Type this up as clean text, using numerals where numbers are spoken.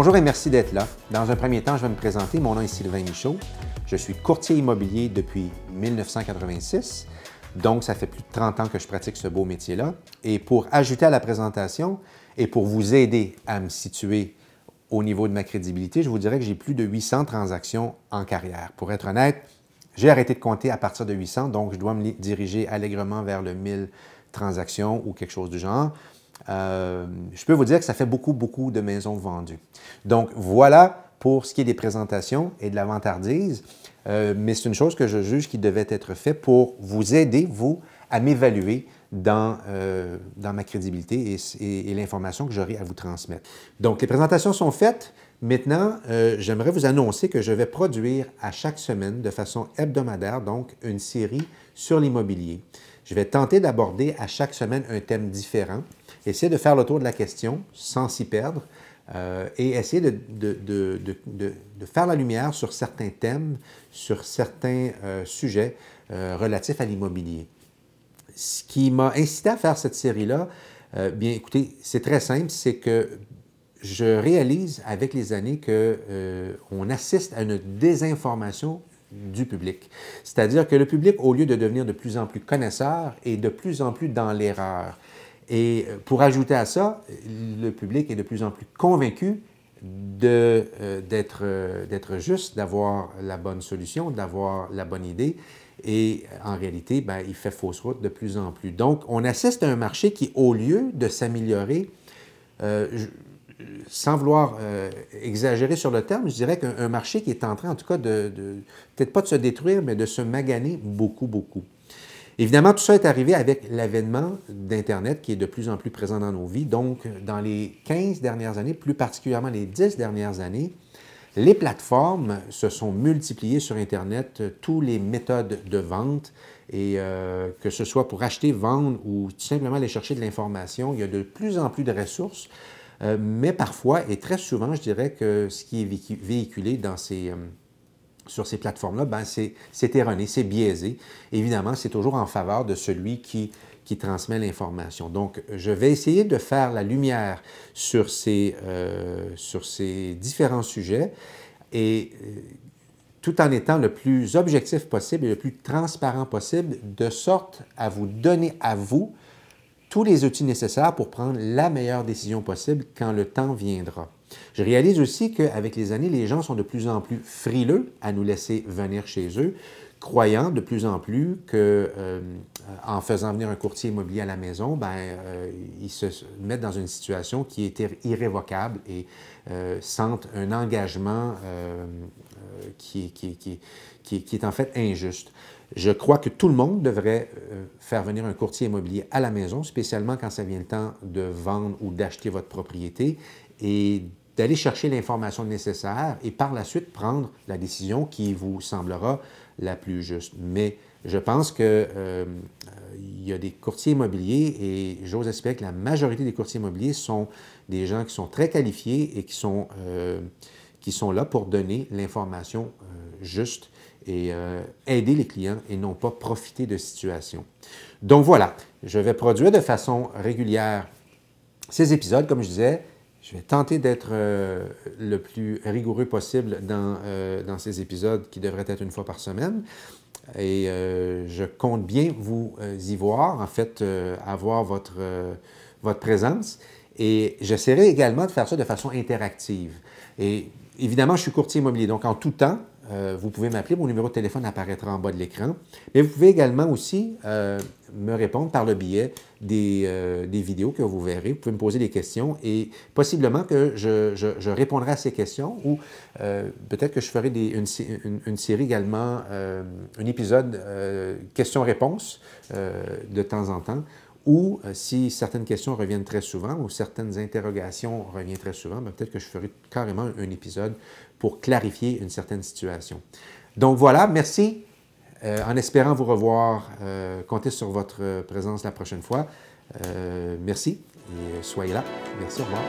Bonjour et merci d'être là. Dans un premier temps, je vais me présenter. Mon nom est Sylvain Michaud. Je suis courtier immobilier depuis 1986. Donc, ça fait plus de 30 ans que je pratique ce beau métier-là. Et pour ajouter à la présentation et pour vous aider à me situer au niveau de ma crédibilité, je vous dirais que j'ai plus de 800 transactions en carrière. Pour être honnête, j'ai arrêté de compter à partir de 800, donc je dois me diriger allègrement vers le 1000 transactions ou quelque chose du genre. Je peux vous dire que ça fait beaucoup de maisons vendues. Donc, voilà pour ce qui est des présentations et de la vantardise, mais c'est une chose que je juge qui devait être faite pour vous aider, vous, à m'évaluer dans ma crédibilité et l'information que j'aurai à vous transmettre. Donc, les présentations sont faites. Maintenant, j'aimerais vous annoncer que je vais produire à chaque semaine, de façon hebdomadaire, donc une série sur l'immobilier. Je vais tenter d'aborder à chaque semaine un thème différent, essayer de faire le tour de la question sans s'y perdre et essayer de faire la lumière sur certains thèmes, sur certains sujets relatifs à l'immobilier. Ce qui m'a incité à faire cette série-là, bien écoutez, c'est très simple, c'est que je réalise avec les années qu'on assiste à une désinformation du public. C'est-à-dire que le public, au lieu de devenir de plus en plus connaisseur, est de plus en plus dans l'erreur. Et pour ajouter à ça, le public est de plus en plus convaincu d'être juste, d'avoir la bonne solution, d'avoir la bonne idée. Et en réalité, bien, il fait fausse route de plus en plus. Donc, on assiste à un marché qui, au lieu de s'améliorer, sans vouloir exagérer sur le terme, je dirais qu'un marché qui est en train, en tout cas, peut-être pas de se détruire, mais de se maganer beaucoup. Évidemment, tout ça est arrivé avec l'avènement d'Internet qui est de plus en plus présent dans nos vies. Donc, dans les 15 dernières années, plus particulièrement les 10 dernières années, les plateformes se sont multipliées sur Internet, toutes les méthodes de vente, et que ce soit pour acheter, vendre ou tout simplement aller chercher de l'information, il y a de plus en plus de ressources. Mais parfois, et très souvent, je dirais que ce qui est véhiculé sur ces plateformes-là, ben c'est erroné, c'est biaisé. Évidemment, c'est toujours en faveur de celui qui transmet l'information. Donc, je vais essayer de faire la lumière sur ces différents sujets et tout en étant le plus objectif possible et le plus transparent possible, de sorte à vous donner à vous tous les outils nécessaires pour prendre la meilleure décision possible quand le temps viendra. Je réalise aussi qu'avec les années, les gens sont de plus en plus frileux à nous laisser venir chez eux, croyant de plus en plus qu'en faisant venir un courtier immobilier à la maison, ben, ils se mettent dans une situation qui est irrévocable et sentent un engagement qui est en fait injuste. Je crois que tout le monde devrait faire venir un courtier immobilier à la maison, spécialement quand ça vient le temps de vendre ou d'acheter votre propriété, et d'aller chercher l'information nécessaire et par la suite prendre la décision qui vous semblera la plus juste. Mais je pense qu'il y a des courtiers immobiliers et j'ose espérer que la majorité des courtiers immobiliers sont des gens qui sont très qualifiés et qui sont là pour donner l'information juste et aider les clients et non pas profiter de situations. Donc voilà, je vais produire de façon régulière ces épisodes, comme je disais. Je vais tenter d'être le plus rigoureux possible dans ces épisodes qui devraient être une fois par semaine. Et je compte bien vous y voir, en fait, avoir votre présence. Et j'essaierai également de faire ça de façon interactive. Et évidemment, je suis courtier immobilier, donc en tout temps, vous pouvez m'appeler, mon numéro de téléphone apparaîtra en bas de l'écran. Mais vous pouvez également aussi me répondre par le biais des vidéos que vous verrez. Vous pouvez me poser des questions et possiblement que je répondrai à ces questions ou peut-être que je ferai une série également, un épisode questions-réponses de temps en temps. Ou si certaines questions reviennent très souvent ou certaines interrogations reviennent très souvent, peut-être que je ferai carrément un épisode pour clarifier une certaine situation. Donc voilà, merci. En espérant vous revoir, comptez sur votre présence la prochaine fois. Merci et soyez là. Merci, au revoir.